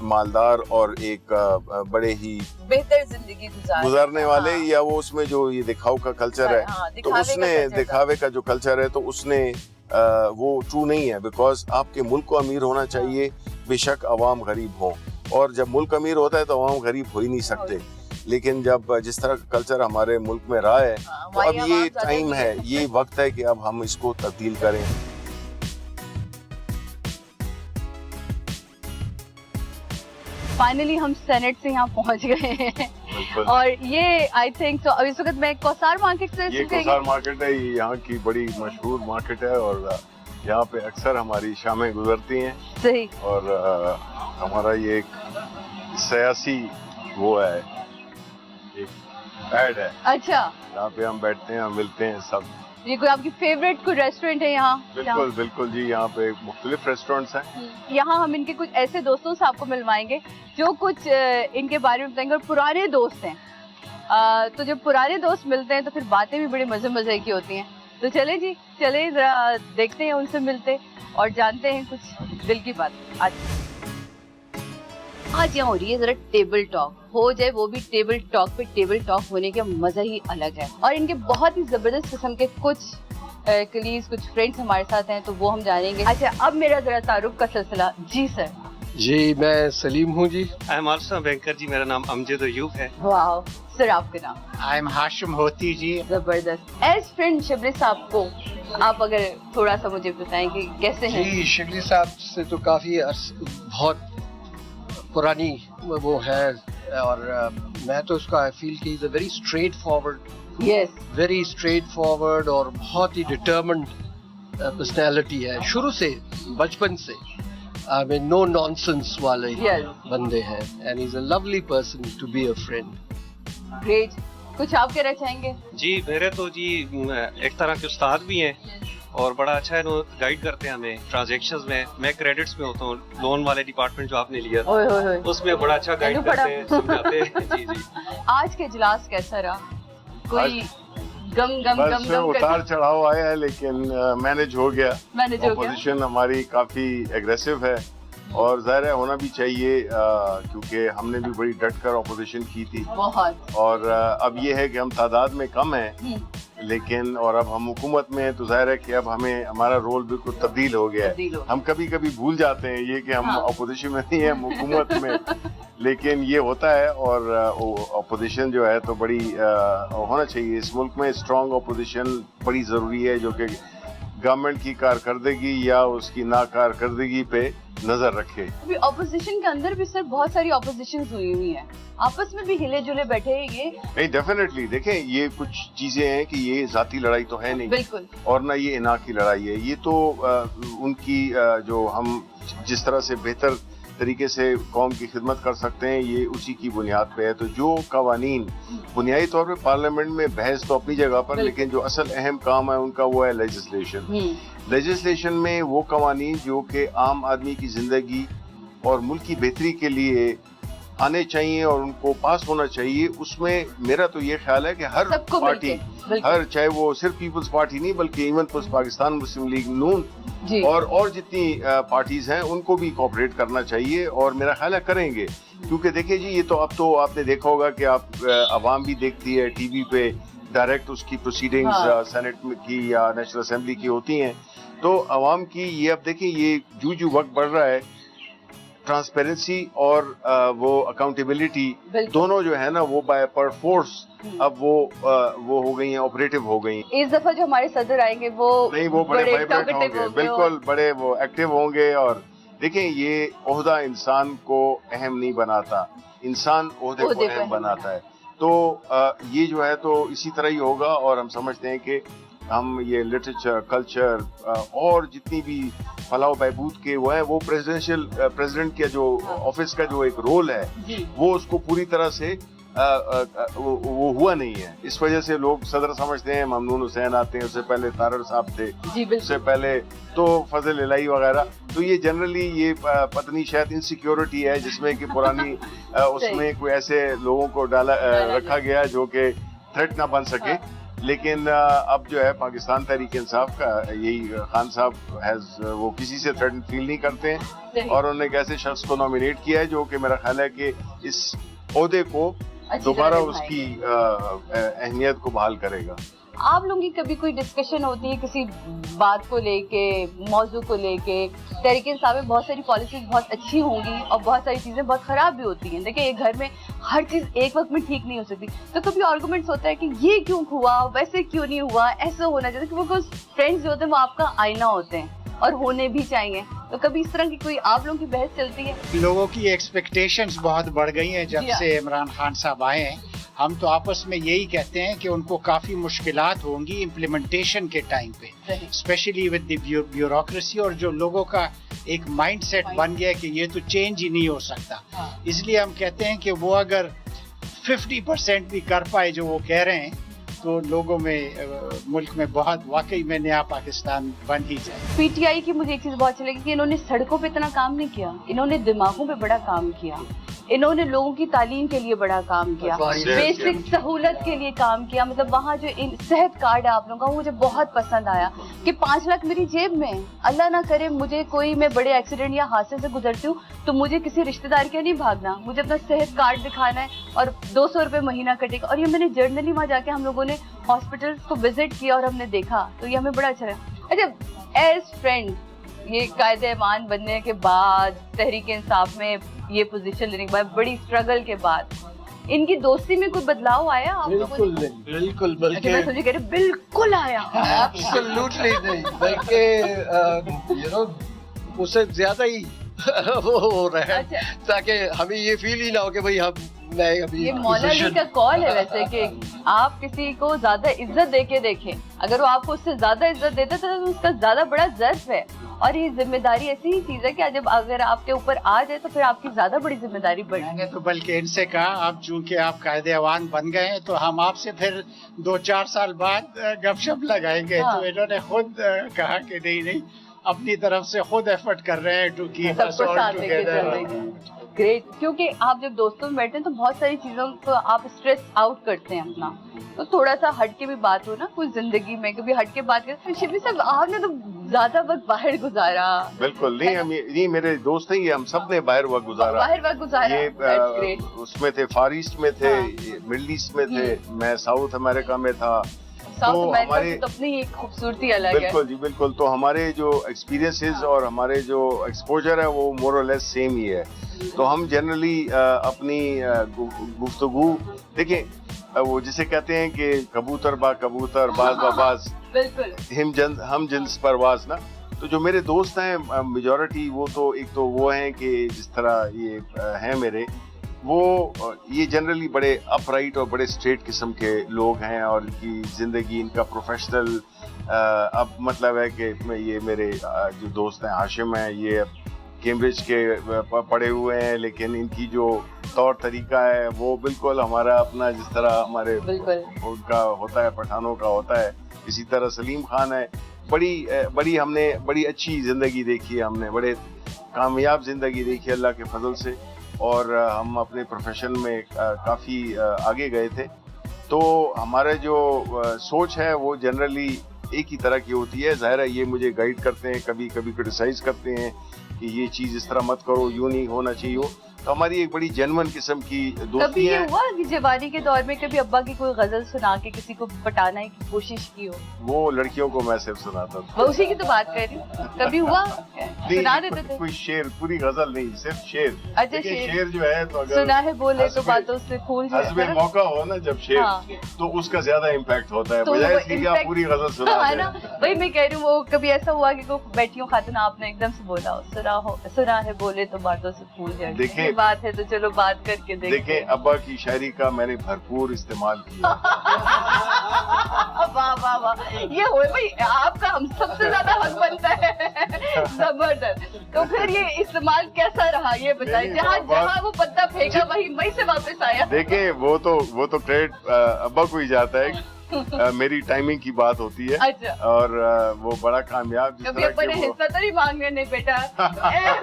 مالدار اور ایک بڑے ہی بہتر زندگی گزارنے والے, یا وہ اس میں جو یہ دکھاؤ کا کلچر ہے تو اس نے دکھاوے کا جو کلچر ہے تو اس نے وہ ٹرو نہیں ہے. بیکاز آپ کے ملک کو امیر ہونا چاہیے, بے شک عوام غریب ہوں, اور جب ملک امیر ہوتا ہے تو عوام غریب ہو ہی نہیں سکتے. لیکن جب جس طرح کا کلچر ہمارے ملک میں رہا ہے تو اب یہ ٹائم ہے, یہ وقت ہے کہ اب ہم اس کو تبدیل کریں. فائنلی ہم سینٹ سے یہاں پہنچ گئے ہیں, اور یہ آئی تھنک تو اب اس وقت میں کوثار مارکیٹ سے, یہ کوثار مارکیٹ ہے, یہ یہاں کی بڑی مشہور مارکیٹ ہے, اور یہاں پہ اکثر ہماری شامیں گزرتی ہیں. صحیح. اور ہمارا یہ ایک سیاسی وہ ہے, ایک ایڈ ہے. اچھا, یہاں پہ ہم بیٹھتے ہیں, ہم ملتے ہیں سب. یہ کوئی آپ کی فیوریٹ کوئی ریسٹورینٹ ہے یہاں؟ بالکل بالکل جی, یہاں پہ مختلف ریسٹورینٹس ہیں. یہاں ہم ان کے کچھ ایسے دوستوں سے آپ کو ملوائیں گے جو کچھ ان کے بارے میں بتائیں گے, اور پرانے دوست ہیں. تو جب پرانے دوست ملتے ہیں تو پھر باتیں بھی بڑے مزے کی ہوتی ہیں. تو چلیں جی, چلیں ذرا دیکھتے ہیں, ان سے ملتے اور جانتے ہیں کچھ دل کی بات. آج یہاں ہو رہی ہے ذرا ٹیبل ٹاک, ہو جائے وہ بھی ٹیبل ٹاک پہ. ٹیبل ٹاک ہونے کا مزہ ہی الگ ہے, اور ان کے بہت ہی زبردست قسم کے کچھ کلیگز, کچھ فرینڈس ہمارے ساتھ ہیں, تو وہ ہم جانیں گے. اچھا, اب میرا ذرا تعارف کا سلسلہ. جی سر. جی میں سلیم ہوں جی. آئی ایم آلسو بینکر جی, میرا نام امجد ایوب ہے. واو سر, آپ کا نام؟ آئی ایم ہاشم ہوتی جی. زبردست. ایز فرینڈ شبلی صاحب کو آپ اگر تھوڑا سا مجھے بتائیں کہ کیسے ہیں؟ جی شبلی صاحب سے تو کافی بہت پرانی وہ ہے, اور میں تو اس کا فیل کی very straight forward, very straight forward, اور بہت ہی ڈٹرمنڈ پرسنالٹی ہے شروع سے, بچپن سے. I mean, no nonsense والے بندے ہیں, and he's a lovely person to be a friend. Great. کچھ آپ کہنا چاہیں گے؟ جی میرے تو جی ایک طرح کے استاد بھی ہیں, اور بڑا اچھا گائیڈ کرتے ہیں ہمیں ٹرانزیکشنز میں. میں کریڈٹس میں ہوتا ہوں, لون والے ڈپارٹمنٹ جو آپ نے لیا اس میں بڑا اچھا گائیڈ کرتے ہیں, سمجھاتے ہیں. جی جی. آج کے اجلاس کیسا رہا؟ کوئی گم اتار چڑھاؤ آیا ہے لیکن مینج ہو گیا. اپوزیشن ہماری کافی ایگریسو ہے, اور ظاہر ہے ہونا بھی چاہیے, کیونکہ ہم نے بھی بڑی ڈٹ کر اپوزیشن کی تھی بہت, اور اب یہ ہے کہ ہم تعداد میں کم ہیں لیکن, اور اب ہم حکومت میں ہیں تو ظاہر ہے کہ اب ہمارا رول بالکل تبدیل ہو گیا ہے. ہم کبھی کبھی بھول جاتے ہیں یہ کہ ہم اپوزیشن میں نہیں ہیں, ہم حکومت میں, لیکن یہ ہوتا ہے. اور اپوزیشن جو ہے تو بڑی ہونا چاہیے اس ملک میں. اسٹرانگ اپوزیشن بڑی ضروری ہے جو کہ گورنمنٹ کی کارکردگی یا اس کی ناکارکردگی پہ نظر رکھے. اپوزیشن کے اندر بھی سر بہت ساری اپوزیشنز ہوئی ہیں, آپس میں بھی ہلے جلے بیٹھے ہیں. یہ نہیں, ڈیفینیٹلی دیکھیں یہ کچھ چیزیں ہیں کہ یہ ذاتی لڑائی تو ہے نہیں, بالکل, اور نہ یہ اناق کی لڑائی ہے. یہ تو ان کی جو ہم جس طرح سے بہتر طریقے سے قوم کی خدمت کر سکتے ہیں یہ اسی کی بنیاد پہ ہے. تو جو قوانین بنیادی طور پہ پارلیمنٹ میں بحث تو اپنی جگہ پر, لیکن جو اصل اہم کام ہے ان کا وہ ہے لیجسلیشن. لیجسلیشن میں وہ قوانین جو کہ عام آدمی کی زندگی اور ملک کی بہتری کے لیے आने चाहिए और उनको पास होना चाहिए, उसमें मेरा तो ये ख्याल है कि हर पार्टी, हर चाहे वो सिर्फ पीपल्स पार्टी नहीं बल्कि इवन पाकिस्तान मुस्लिम लीग नून और जितनी पार्टीज हैं उनको भी कोऑपरेट करना चाहिए, और मेरा ख्याल है करेंगे। क्योंकि देखिए जी, ये तो अब तो आपने देखा होगा कि आप अवाम भी देखती है टीवी पे डायरेक्ट उसकी प्रोसीडिंग्स सेनेट की या नेशनल असेंबली की होती हैं, तो अवाम की ये अब देखिए ये जो वक्त बढ़ रहा है, ट्रांसपेरेंसी और वो अकाउंटेबिलिटी दोनों जो है ना वो बाय पर फोर्स अब वो हो गई हैं, ऑपरेटिव हो गई हैं। इस दफा जो हमारे सदर आएंगे वो बड़े वाइब्रेंट होंगे, बिल्कुल बड़े वो एक्टिव होंगे। और देखें, ये ओहदा इंसान को अहम नहीं बनाता, इंसान ओहदे को अहम बनाता है। तो ये जो है तो इसी तरह ही होगा, और हम समझते हैं कि हम ये लिटरेचर, कल्चर और जितनी भी फलाह बहबूद के वो है, वो प्रेसिडेंट के जो ऑफिस का जो एक रोल है वो उसको पूरी तरह से वो हुआ नहीं है। इस वजह से लोग सदर समझते हैं, ममनून हुसैन आते हैं, उससे पहले तारर साहब थे, उससे पहले तो फजल इलाही वगैरह। तो ये जनरली ये पत्नी शायद इनसिक्योरिटी है जिसमें कि पुरानी उसमें कोई ऐसे लोगों को रखा गया जो कि थ्रेट ना बन सके। लेकिन अब जो है पाकिस्तान तहरीक इंसाफ का यही खान साहब वो किसी से थ्रेटन फील नहीं करते हैं, और उन्होंने एक ऐसे शख्स को नॉमिनेट किया है जो कि मेरा ख्याल है कि इस ओहदे को दोबारा उसकी अहमियत को बहाल करेगा। आप लोगों की कभी कोई डिस्कशन होती है किसी बात को लेके, मौजू को लेके? तहरीक इंसाफ में बहुत सारी पॉलिसीज बहुत अच्छी होंगी और बहुत सारी चीजें बहुत खराब भी होती हैं। देखिए, एक घर में हर चीज एक वक्त में ठीक नहीं हो सकती, तो कभी आर्गुमेंट्स होता है कि ये क्यों हुआ, वैसे क्यों नहीं हुआ, ऐसा होना चाहिए। क्योंकि फ्रेंड्स जो होते हैं वो आपका आईना होते हैं और होने भी चाहिए। तो कभी इस तरह की कोई आप लोगों की बहस चलती है? लोगों की एक्सपेक्टेशंस बहुत बढ़ गई हैं जब से इमरान खान साहब आए हैं। हम तो आपस में यही कहते हैं कि उनको काफी मुश्किलात होंगी इम्प्लीमेंटेशन के टाइम पे, स्पेशली विद द ब्यूरोक्रेसी, और जो लोगों का एक माइंडसेट बन गया कि ये तो चेंज ही नहीं हो सकता। इसलिए हम कहते हैं कि वो अगर 50% भी कर पाए जो वो कह रहे हैं, तो लोगों में मुल्क में बहुत वाकई में नया पाकिस्तान बन ही जाए। पीटीआई की मुझे एक चीज बहुत अच्छी लगी कि इन्होंने सड़कों पे इतना काम नहीं किया, इन्होंने दिमागों पे बड़ा काम किया, इन्होंने लोगों की तालीम के लिए बड़ा काम किया, बेसिक सहूलत के लिए काम किया। मतलब वहाँ जो सेहत कार्ड है आप लोगों का, वो मुझे बहुत पसंद आया कि 5 लाख मेरी जेब में, अल्लाह ना करे मुझे कोई, मैं बड़े एक्सीडेंट या हादसे से गुजरती हूँ तो मुझे किसी रिश्तेदार के नहीं भागना, मुझे अपना सेहत कार्ड दिखाना है और 200 रुपये महीना कटेगा। और ये मैंने जर्नली वहाँ जाके हम लोगों ने हॉस्पिटल्स को विजिट किया और हमने देखा, तो ये हमें बड़ा अच्छा लगा। अच्छा, एज फ्रेंड, ये कायदे-ए-मान बनने के बाद, तहरीक इंसाफ में ये पोजीशन लेने के बाद, बड़ी स्ट्रगल के बाद, इनकी दोस्ती में कोई बदलाव आया आप लोगों को? बिल्कुल, बल्कि मैं सोची कह रही बिल्कुल आया। एब्सोल्युटली नहीं, बल्कि यू नो उससे ज्यादा ही वो हो रहा है। अच्छा। ताकि हमें ये फील ही ना हो कि भाई हम मैं अभी ये मौला अली का कॉल है वैसे कि आप किसी को ज्यादा इज्जत देके देखें, अगर वो आपको उससे ज्यादा इज्जत देते तो उसका ज्यादा बड़ा ज़र्फ है। और ये जिम्मेदारी ऐसी ही चीज है कि जब अगर आपके ऊपर आ जाए तो फिर आपकी ज्यादा बड़ी जिम्मेदारी बढ़ेगी। तो बल्कि इनसे कहा, अब चूंकि आप कायदे अवान बन गए हैं तो हम आपसे फिर 2-4 साल बाद गपशप लगाएंगे। तो इन्होंने खुद कहा कि नहीं, अपनी तरफ से खुद एफर्ट कर रहे हैं to keep us all together. Great, क्योंकि आप जब दोस्तों में बैठते हैं तो बहुत सारी चीजों को आप स्ट्रेस आउट करते हैं अपना, तो थोड़ा सा हट के भी बात हो ना कुछ जिंदगी में, कभी हट के बात करते। शिबली साहब, आपने तो ज्यादा वक्त बाहर गुजारा। बिल्कुल नहीं, हम नहीं, मेरे दोस्त हैं ये, हम सब ने बाहर वक्त गुजारा। ये उसमें थे, फार ईस्ट में थे, मिडिल ईस्ट में थे, मैं साउथ अमेरिका में था। साउथ अमेरिका की तो अपनी एक खूबसूरती अलग है। बिल्कुल जी, बिल्कुल। तो हमारे जो एक्सपीरियंसेस और हमारे जो एक्सपोजर है वो मोर और लेस सेम ही है। तो हम जनरली अपनी गुफ्तगू देखें, वो जिसे कहते हैं कि कबूतर बा कबूतर, बाज बा बाज, बिल्कुल हम जिन्स परवाज ना। तो जो मेरे दोस्त हैं मेजॉरिटी, वो तो एक तो वो हैं कि जिस तरह ये हैं मेरे, वो ये जनरली बड़े अपराइट और बड़े स्ट्रेट किस्म के लोग हैं, और इनकी ज़िंदगी, इनका प्रोफेशनल अब मतलब है कि ये मेरे जो दोस्त हैं, हाशिम हैं, ये कैम्ब्रिज के पढ़े हुए हैं, लेकिन इनकी जो तौर तरीका है वो बिल्कुल हमारा अपना, जिस तरह हमारे उनका होता है, पठानों का होता है, इसी तरह सलीम खान है। बड़ी हमने बड़ी अच्छी ज़िंदगी देखी है, हमने बड़े कामयाब ज़िंदगी देखी अल्लाह के फजल से। اور ہم اپنے پروفیشن میں کافی آگے گئے تھے. تو ہمارے جو سوچ ہے وہ جنرلی ایک ہی طرح کی ہوتی ہے. ظاہر ہے یہ مجھے گائیڈ کرتے ہیں, کبھی کبھی کرٹیسائز کرتے ہیں کہ یہ چیز اس طرح مت کرو, یوں نہیں ہونا چاہیے ہو. تو ہماری ایک بڑی جینون قسم کی دوستی ہے. کبھی یہ ہوا کہ جوانی کے دور میں کبھی ابا کی کوئی غزل سنا کے کسی کو پٹانے کی کوشش کی ہو؟ وہ لڑکیوں کو میں صرف سناتا تھا. وہ اسی کی تو بات کر رہی ہوں. کبھی ہوا سنا دیتے تھے؟ کوئی شعر, پوری غزل نہیں, صرف شعر. اچھا شعر جو ہے تو اگر سنا ہے بولے تو باتوں سے پھول جائے. حسب موقع ہو نا جب شعر, تو اس کا زیادہ امپیکٹ ہوتا ہے بجائے اس کی آپ پوری غزل سنا نا. وہی میں کہہ رہی ہوں, وہ کبھی ایسا ہوا کہ کوئی بیٹیوں خاتون آپ نے ایک دم سے بولا ہو سنا ہے بولے تو باتوں سے پھول جائے. دیکھیں بات ہے تو چلو بات کر کے دیکھیں. ابا کی شاعری کا میں نے بھرپور استعمال کیا. واہ واہ واہ, یہ ہوئے بھائی آپ کا ہم سب سے زیادہ حق بنتا ہے. زبردست. تو پھر یہ استعمال کیسا رہا یہ بتائیں. جہاں وہ پتا پھینکا وہیں سے واپس آیا. دیکھیں وہ تو کریڈٹ ابا کو ہی جاتا ہے. میری ٹائمنگ کی بات ہوتی ہے. اچھا. اور وہ بڑا کامیاب. کبھی اپنے حصہ تو نہیں مانگ رہے؟ نہیں بیٹا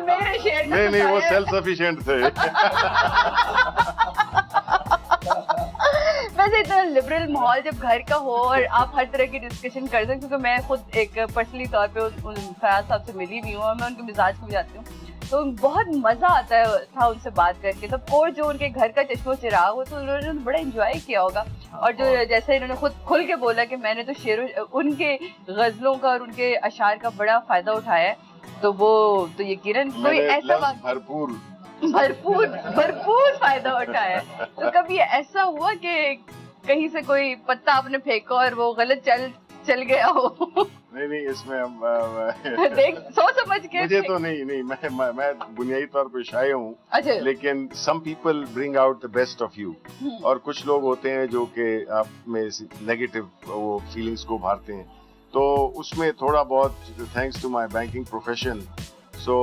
میرے شعر نہیں, وہ سیلف سفیشینٹ تھے. ویسے اتنا لبرل ماحول جب گھر کا ہو اور آپ ہر طرح کی ڈسکشن کر سکیں, کیونکہ میں خود ایک پرسنلی طور پہ فیاض صاحب سے ملی بھی ہوں اور میں ان کے مزاج کو بھی جانتی ہوں, تو بہت مزہ آتا تھا ان سے بات کر کے. تب اور جو ان کے گھر کا چشم و چراغ ہو تو انہوں نے بڑا انجوائے کیا ہوگا. اور جو جیسے انہوں نے خود کھل کے بولا کہ میں نے تو ان کے غزلوں کا اور ان کے اشعار کا بڑا فائدہ اٹھایا ہے, تو وہ تو یقیناً کوئی ایسا بھرپور فائدہ اٹھایا ہے. تو کبھی ایسا ہوا کہ کہیں سے کوئی پتا آپ نے پھینکا اور وہ غلط چل گیا ہو؟ نہیں, اس میں دیکھ سوچ سمجھ کے مجھے تو نہیں, میں بنیادی طور پہ شاعر ہوں. اچھا. لیکن some people bring out the best of you, اور کچھ لوگ ہوتے ہیں جو کہ آپ میں نیگیٹو وہ فیلنگس کو ابھارتے ہیں. تو اس میں تھوڑا بہت thanks to my banking profession, so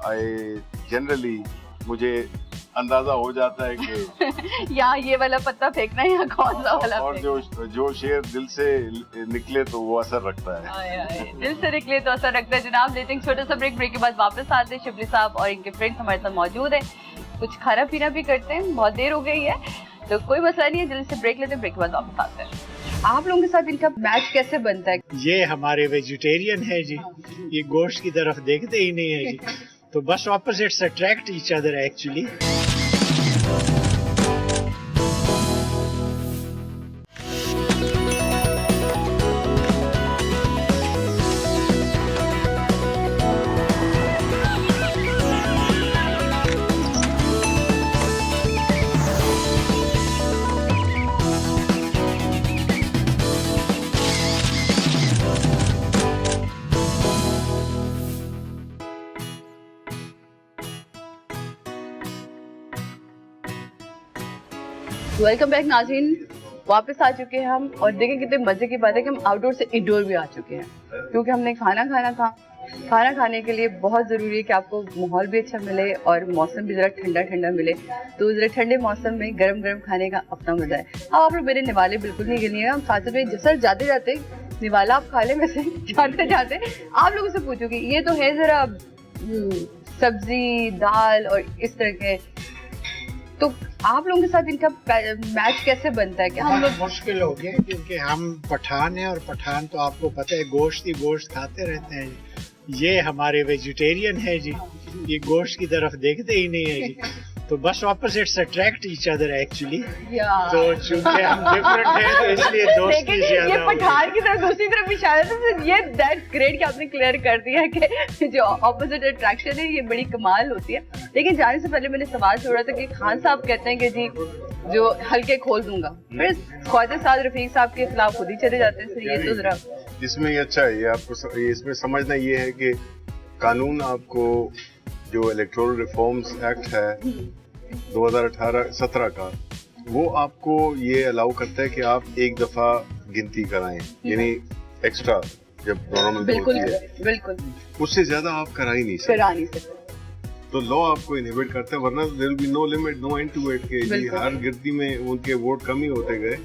I generally مجھے اندازہ ہو جاتا ہے کہ یہاں یہ والا پتا پھینکنا ہے یا کون سا والا, اور جو شعر دل سے نکلے تو وہ اثر رکھتا ہے. دل سے نکلے تو اثر رکھتا ہے. جناب لیتے ہیں چھوٹا سا بریک کے بعد واپس آتے ہیں. شبلی صاحب اور ان کے فرینڈس ہمارے ساتھ موجود ہیں, کچھ کھانا پینا بھی کرتے ہیں, بہت دیر ہو گئی ہے تو کوئی مسئلہ نہیں ہے, جلدی سے بریک لیتے ہیں, بریک کے بعد واپس آتے ہیں. آپ لوگوں کے ساتھ ان کا میچ کیسے بنتا ہے؟ یہ ہمارے ویجیٹیرین ہے جی, یہ گوشت کی طرف دیکھتے ہی نہیں ہے جی, تو بس opposites attract each other actually. Welcome back ناظرین, واپس آ چکے ہیں ہم, اور دیکھیں کتنے مزے کی بات ہے کہ ہم آؤٹ ڈور سے انڈور بھی آ چکے ہیں, کیونکہ ہم نے کھانا کھانا تھا. کھانا کھانے کے لیے بہت ضروری ہے کہ آپ کو ماحول بھی اچھا ملے اور موسم بھی ذرا ٹھنڈا ٹھنڈا ملے. تو ذرا ٹھنڈے موسم میں گرم گرم کھانے کا اپنا مزہ ہے. اب آپ لوگ میرے نوالے بالکل نہیں گنیے گا, ہم کھاتے ہوئے سر جاتے جاتے نوالا آپ کھا لیں, ویسے جاتے جاتے آپ لوگوں سے پوچھو گی یہ تو ہے ذرا سبزی دال اور اس طرح کے, تو آپ لوگوں کے ساتھ ان کا میچ کیسے بنتا ہے؟ کہ ہم لوگ مشکل ہو گیا کیونکہ ہم پٹھان ہیں, اور پٹھان تو آپ کو پتہ ہے گوشت ہی گوشت کھاتے رہتے ہیں. یہ ہمارے ویجیٹیرین ہے جی, یہ گوشت کی طرف دیکھتے ہی نہیں ہے جی, تو بس opposites attract each other actually. تو چونکہ ہم ڈفرنٹ ہیں تو اس لیے دوستی زیادہ. یہ پٹھان کی طرف دوسری طرف اشارہ ہے. یہ دیٹس گریٹ کہ آپ نے کلیئر کر دیا کہ جو اپوزٹ اٹریکشن ہے یہ بڑی کمال ہوتی ہے. لیکن جانے سے پہلے میں نے سوال چھوڑا تھا کہ خان صاحب کہتے ہیں کہ جی جو ہلکے کھول دوں گا, پھر خواجہ سعد رفیق صاحب کے خلاف خود ہی چلے جاتے ہیں. یہ تو ذرا اس میں یہ اچھا ہے, یہ آپ کو اس میں سمجھنا یہ ہے کہ قانون آپ کو جو الیکٹورل ریفارمز ایکٹ ہے 2017 کا, وہ آپ کو یہ الاؤ کرتا ہے کہ آپ ایک دفعہ گنتی کرائیں, یعنی ایکسٹرا جب نارمل ہوتی ہے, بالکل اس سے زیادہ آپ کرا ہی نہیں سکتے. तो लॉ आपको इनहिबिट करता है, वरना there will be no limit, no end to it के जी हर गिनती में उनके वोट कम ही होते गए।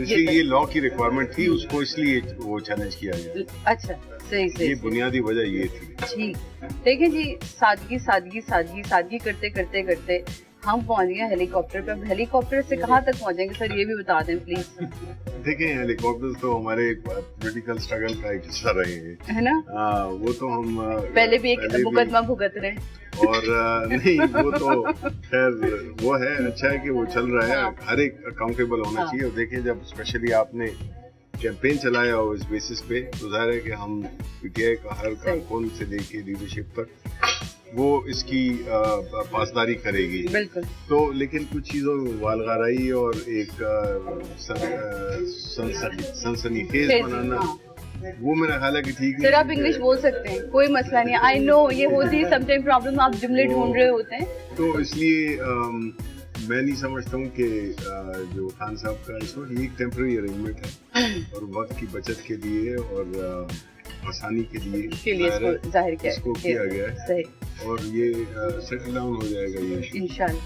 इसलिए ये लॉ की रिक्वायरमेंट थी, उसको इसलिए वो चैलेंज किया गया। अच्छा, सही सही, ये बुनियादी वजह ये थी। ठीक, देखिए जी, सादगी सादगी सादगी सादगी करते करते करते हम पहुंच गए हेलीकॉप्टर पे। अब हेलीकॉप्टर से कहाँ तक पहुंचेंगे सर, ये भी बता दें प्लीज। देखिए हेलीकॉप्टर तो हमारे पॉलिटिकल स्ट्रगल का एक हिस्सा रहे हैं, है ना? वो तो हम पहले भी एक मुकदमा भुगत रहे हैं। और नहीं वो तो खैर वो है, अच्छा है कि वो चल रहा है, हर एक अकाउंटेबल होना चाहिए। और देखिए जब स्पेशली आपने कैंपेन चलाया हो इस बेसिस पे, तो जाहिर है कि हम पीटीआई का हर कारकुन से लेके लीडरशिप तक वो इसकी पासदारी करेगी। बिल्कुल। तो लेकिन कुछ चीजों में वालगाराई और एक सनसनीखेज बनाना, वो मेरा ख्याल है कि ठीक सर आप इंग्लिश बोल सकते हैं, कोई मसला नहीं। आई नो ये होती है समटाइम प्रॉब्लम, आप जुमले ढूंढ रहे होते हैं। तो इसलिए मैं नहीं समझता हूँ कि जो खान साहब का इस वक्त ये टेम्पररी अरेंजमेंट है और वक्त की बचत के लिए और आसानी के लिए इसको जाहिर किया गया है। सही। और ये सेटल डाउन हो जाएगा ये इंशाल्लाह।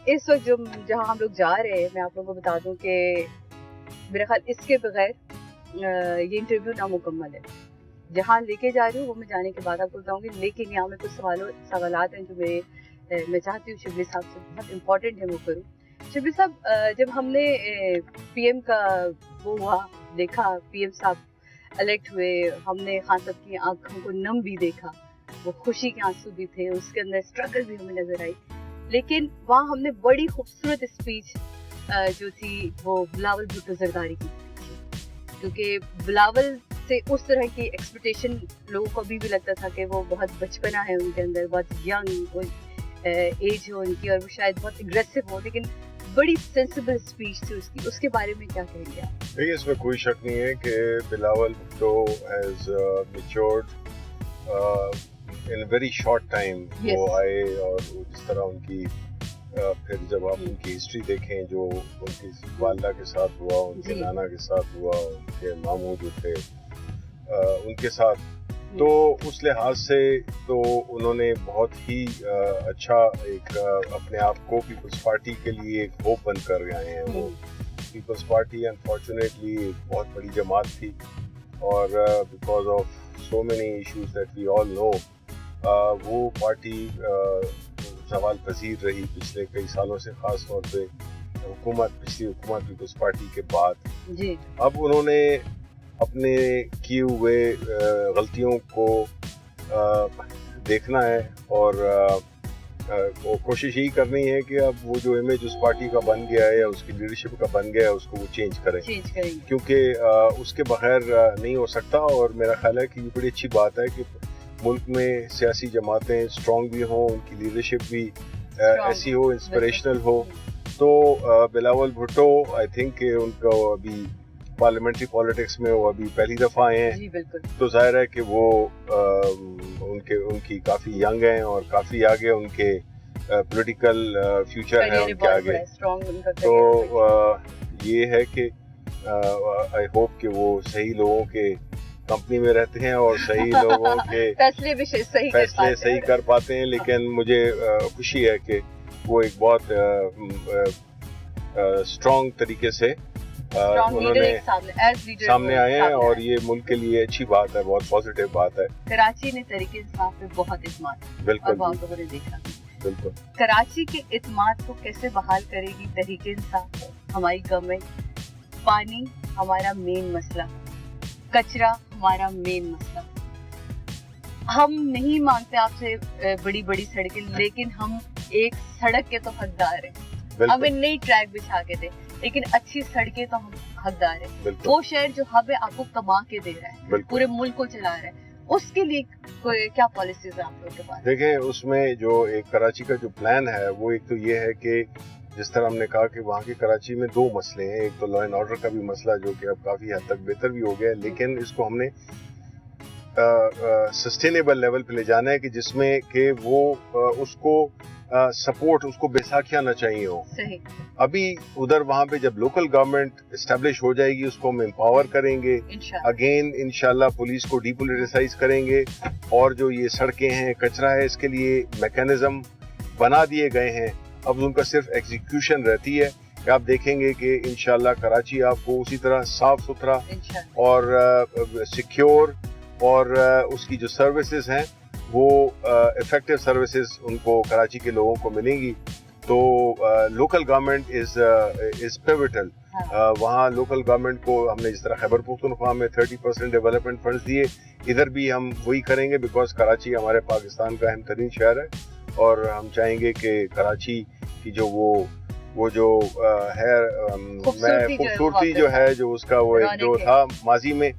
इस वक्त जहाँ हम लोग जा रहे हैं, मैं आप लोगों को बता दूं कि मेरा ख्याल इसके बगैर ये इंटरव्यू नामुकम्मल है। जहाँ लेके जा रही हूँ वो मैं जाने के बाद आपको बताऊंगी, लेकिन यहाँ में कुछ सवालात हैं जो मैं चाहती हूँ शिबली साहब से, बहुत इम्पोर्टेंट है वो करूँ। शिबली साहब, जब हमने पीएम का वो हुआ देखा, पीएम साहब इलेक्ट हुए, हमने खान साहब की आंखों को नम भी देखा, वो खुशी के आंसू भी थे, उसके अंदर स्ट्रगल भी हमें नजर आई। लेकिन वहाँ हमने बड़ी खूबसूरत स्पीच जो थी वो बिलावल भुट्टो जरदारी की, क्योंकि बिलावल से उस तरह की एक्सपेक्टेशन लोगों को अभी भी लगता था कि वो बहुत बचपना है उनके अंदर, बहुत यंग एज हो उनकी और वो शायद बहुत एग्रेसिव हो, लेकिन बड़ी सेंसिबल स्पीच थी उसकी। उसके बारे में क्या कहेंगे आप? देखिए इसमें कोई शक नहीं है कि Bilawal Bhutto has matured in very short time. वो आए और जिस तरह उनकी फिर जब आप उनकी हिस्ट्री देखें, जो उनकी वालदा के साथ हुआ, उनके नाना के साथ हुआ, उनके मामू जो थे उनके साथ, तो उस लिहाज से तो उन्होंने बहुत ही अच्छा एक अपने आप को पीपल्स पार्टी के लिए एक होप बन कर गए हैं। वो पीपल्स पार्टी अनफॉर्चुनेटली एक बहुत बड़ी जमात थी और because of so many issues that we all know, वो पार्टी सवाल पजीर रही पिछले कई सालों से, खास तौर पे पिछली हुकूमत पीपल्स पार्टी के बाद जी। अब उन्होंने अपने किए हुए गलतियों को देखना है और कोशिश यही करनी है कि अब वो जो इमेज उस पार्टी का बन गया है या उसकी लीडरशिप का बन गया है उसको वो चेंज करें, क्योंकि उसके बगैर नहीं हो सकता। और मेरा ख्याल है कि ये बड़ी अच्छी बात है कि मुल्क में सियासी जमातें स्ट्रॉन्ग भी हों, उनकी लीडरशिप भी ऐसी हो, इंस्पिरेशनल हो। तो बिलावल भुट्टो आई थिंक उनको अभी पार्लियामेंट्री पॉलिटिक्स में वो अभी पहली दफा आए हैं, तो जाहिर है कि वो उनकी काफी यंग हैं और काफी आगे उनके पॉलिटिकल फ्यूचर है उनके आगे। तो ये है कि आई होप कि वो सही लोगों के कंपनी में रहते हैं और सही लोगों के फैसले सही कर पाते हैं। लेकिन मुझे खुशी है कि वो एक बहुत स्ट्रॉन्ग तरीके से उन्होंने सामने आए हैं और ये मुल्क के लिए अच्छी बात है, बहुत पॉजिटिव बात है। कराची ने तहरीक इंसाफ पे बहुत इत्मीनान, बिल्कुल आप लोगों ने देखा, बिल्कुल। कराची के इत्मीनान को कैसे बहाल करेगी तहरीक इंसाफ, हमारी गवर्नमेंट? पानी हमारा मेन मसला, कचरा हमारा मेन मसला। हम नहीं मांगते आपसे बड़ी बड़ी सड़कें, लेकिन हम एक सड़क के तो हकदार हैं। हमें नई ट्रैक बिछा के दे, लेकिन अच्छी सड़कें तो हम हकदार हैं। वो शहर जो हब है आपको कमा के दे रहा है, पूरे मुल्क को चला रहा है, उसके लिए क्या पॉलिसीज है आप लोगों के पास? देखिए उसमें जो एक कराची का जो प्लान है वो एक तो ये है कि जिस तरह हमने कहा कि वहाँ की कराची में दो मसले हैं, एक तो लॉ एंड ऑर्डर का भी मसला जो कि अब काफी हद तक बेहतर भी हो गया है, लेकिन इसको हमने सस्टेनेबल लेवल पे ले जाना है कि जिसमें कि वो उसको सपोर्ट उसको बैसाखियां न चाहिए हो। सही। अभी उधर वहां पे जब लोकल गवर्नमेंट एस्टेब्लिश हो जाएगी उसको हम एम्पावर करेंगे, अगेन इंशाल्लाह पुलिस को डीपोलिटिसाइज करेंगे, और जो ये सड़कें हैं कचरा है इसके लिए मैकेनिज्म बना दिए गए हैं, अब उनका सिर्फ एग्जीक्यूशन रहती है। कि आप देखेंगे कि इंशाल्लाह कराची आपको उसी तरह साफ सुथरा और सिक्योर और उसकी जो सर्विसेज हैं वो इफेक्टिव सर्विसेज उनको कराची के लोगों को मिलेंगी। तो लोकल गवर्नमेंट इज पिवटल। वहाँ लोकल गवर्नमेंट को हमने जिस तरह खैबर पख्तूनख्वा में 30% डेवलपमेंट फंड्स दिए, इधर भी हम वही करेंगे, बिकॉज कराची हमारे पाकिस्तान का अहम तरीन शहर है और हम चाहेंगे कि कराची की जो वो जो है खूबसूरती जो है जो उसका वो एक जो था माजी में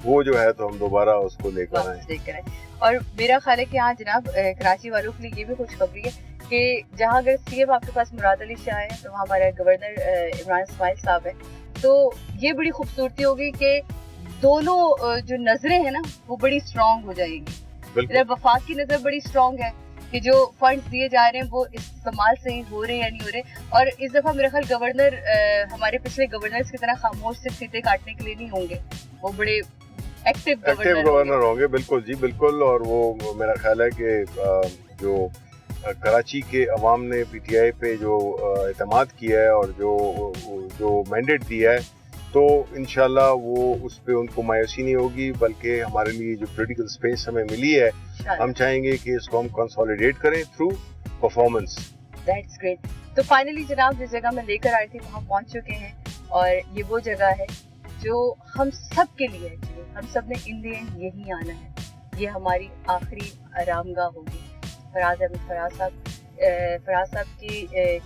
वो जो है तो हम दोबारा उसको लेकर आए। और मेरा ख्याल है कि यहाँ जनाब कराची वालों के लिए ये भी खुशखबरी है कि जहाँ अगर सीएम आपके पास मुराद अली शाह है तो वहाँ हमारे गवर्नर इमरान इस्माइल साहब है, तो ये बड़ी खूबसूरती होगी कि दोनों जो नजरें हैं ना वो बड़ी स्ट्रॉन्ग हो जाएगी। इधर वफाक की नजर बड़ी स्ट्रॉन्ग है कि जो फंड्स दिए जा रहे हैं वो इस्तेमाल सही हो रहे हैं या नहीं हो रहे, और इस दफा मेरा ख्याल गवर्नर हमारे पिछले गवर्नर्स की तरह खामोश से फीते काटने के लिए नहीं होंगे, वो बड़े एक्टिव गवर्नर होंगे। बिल्कुल जी बिल्कुल। और वो मेरा ख्याल है कि जो कराची के अवाम ने पीटीआई पे जो एतमाद किया है और जो मैंडेट दिया है, तो इंशाल्लाह वो उस पे उनको मायूसी नहीं होगी, बल्कि हमारे लिए जो पॉलिटिकल स्पेस हमें मिली है हम चाहेंगे कि इसको हम कंसोलिडेट करें थ्रू परफॉर्मेंस। That's great. तो फाइनली जनाब जिस जगह मैं लेकर आई थी वहाँ पहुँच चुके हैं, और ये वो जगह है जो हम सब के लिए है, हम सब ने इन दी एंड यही आना है, ये हमारी आखिरी आरामगाह होगी। फराज अहमद फराज साहब की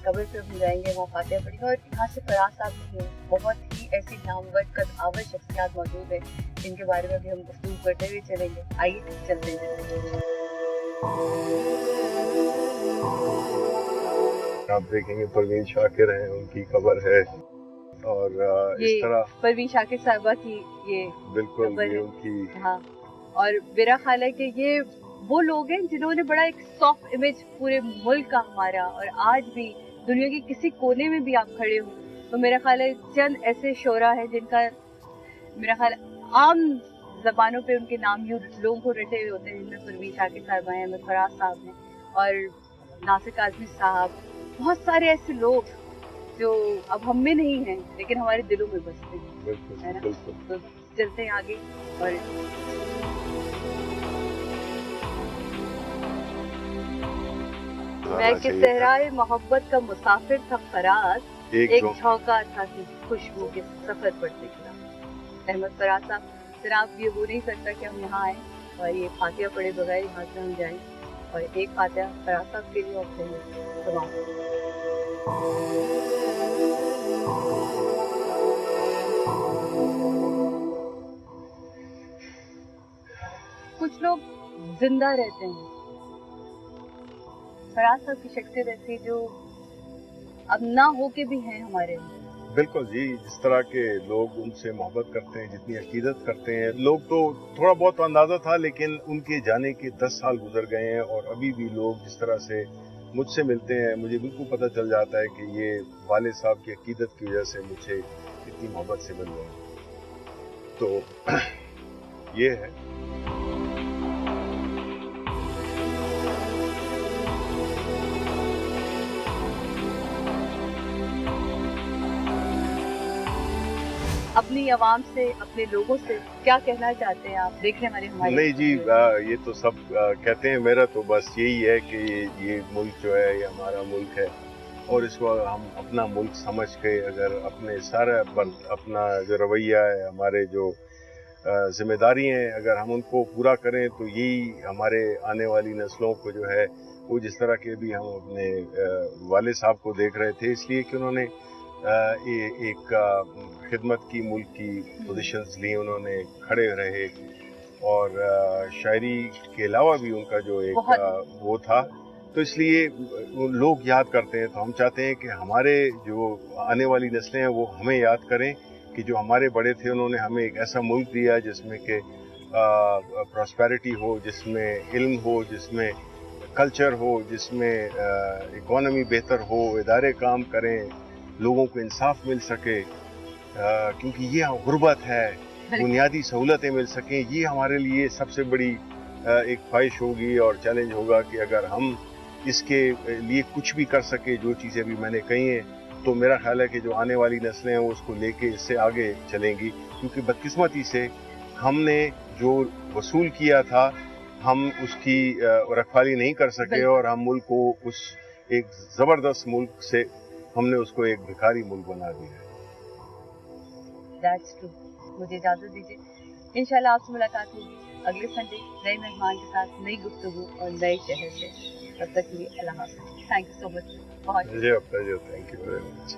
कब्र पे हम जाएंगे, वहाँ फातिहा पढ़ेंगे, और यहाँ से फराज साहब नहीं है, बहुत ही ऐसी नामवर कदआवर शख्सियत मौजूद है जिनके बारे में भी हम गुफ्तगू करते हुए चलेंगे। आइए चलते हैं। आप देखेंगे परवीन शाकिर हैं, उनकी कब्र है, और इस तरह परवीन शाकिर साहबा की ये बिल्कुल ये उनकी। हाँ, और मेरा ख्याल है कि ये वो लोग हैं जिन्होंने बड़ा एक सॉफ्ट इमेज पूरे मुल्क का हमारा, और आज भी दुनिया के किसी कोने में भी आप खड़े हो तो मेरा ख्याल है चंद ऐसे शोरा हैं जिनका मेरा ख्याल आम जबानों पे उनके नाम यूं लोगों को रटे हुए होते हैं, जिनमें परवीन शाकिर साहब हैं, अहमद फराज साहब हैं, और नासिर काज़मी साहब, बहुत सारे ऐसे लोग जो अब हम में नहीं हैं लेकिन हमारे दिलों में बसते हैं, है ना। तो चलते हैं आगे। और मैं कि सहराए मोहब्बत का मुसाफिर था फराज, एक झोंका था कि खुशबू के सफर पर निकला। अहमद फराज साहब, जनाब ये हो नहीं सकता कि हम यहाँ आए और ये फातिहा पढ़े बगैर यहाँ से हम जाएं, और एक फातिहा फराज साहब के लिए और फिर तमाम। कुछ लोग जिंदा रहते हैं, फराज साहब की शख्सियत ऐसी जो अब ना हो के भी हैं हमारे। बिल्कुल जी, जिस तरह के लोग उनसे मोहब्बत करते हैं, जितनी अकीदत करते हैं लोग, तो थोड़ा बहुत अंदाजा था, लेकिन उनके जाने के 10 साल गुजर गए हैं और अभी भी लोग जिस तरह से मुझसे मिलते हैं मुझे बिल्कुल पता चल जाता है कि ये वाले साहब की अकीदत की वजह से मुझे इतनी मोहब्बत से मिल रहे हैं। तो ये है। अपनी आवाम से, अपने लोगों से क्या कहना चाहते हैं आप? देखने वाले हमारे नहीं जी, ये तो सब कहते हैं, मेरा तो बस यही है कि ये मुल्क जो है ये हमारा मुल्क है और इसको हम अपना मुल्क समझ के अगर अपने सारा अपना जो रवैया है, हमारे जो जिम्मेदारी हैं, अगर हम उनको पूरा करें तो यही हमारे आने वाली नस्लों को जो है वो जिस तरह के भी हम अपने वाले साहब को देख रहे थे, इसलिए कि उन्होंने एक खिदमत की, मुल्क की पोजीशंस ली, उन्होंने खड़े रहे और शायरी के अलावा भी उनका जो एक वो था, तो इसलिए लोग याद करते हैं। तो हम चाहते हैं कि हमारे जो आने वाली नस्लें हैं वो हमें याद करें कि जो हमारे बड़े थे उन्होंने हमें एक ऐसा मुल्क दिया जिसमें कि प्रॉस्पेरिटी हो, जिसमें इल्म हो, जिसमें कल्चर हो जिसमें इकोनॉमी बेहतर हो, इदारे काम करें, लोगों को इंसाफ मिल सके, क्योंकि ये गुर्बत है, बुनियादी सहूलतें मिल सकें, ये हमारे लिए सबसे बड़ी एक ख्वाहिश होगी और चैलेंज होगा कि अगर हम इसके लिए कुछ भी कर सके, जो चीज़ें भी मैंने कही हैं, तो मेरा ख्याल है कि जो आने वाली नस्लें हैं वो उसको लेके इससे आगे चलेंगी, क्योंकि बदकिस्मती से हमने जो वसूल किया था हम उसकी रखवाली नहीं कर सके और हम मुल्क को उस एक ज़बरदस्त मुल्क से हमने उसको एक भिखारी मुल्क बना दिया है। That's true. मुझे इजाजत दीजिए, इंशाल्लाह आपसे मुलाकात होगी अगले संडे नए मेहमान के साथ, नई गुफ्तगू और नए शहर से। तब तक के लिए अल्लाह हाफ़िज़। Thank you so much. बहुत मुझे अपना थैंक यू वेरी मच।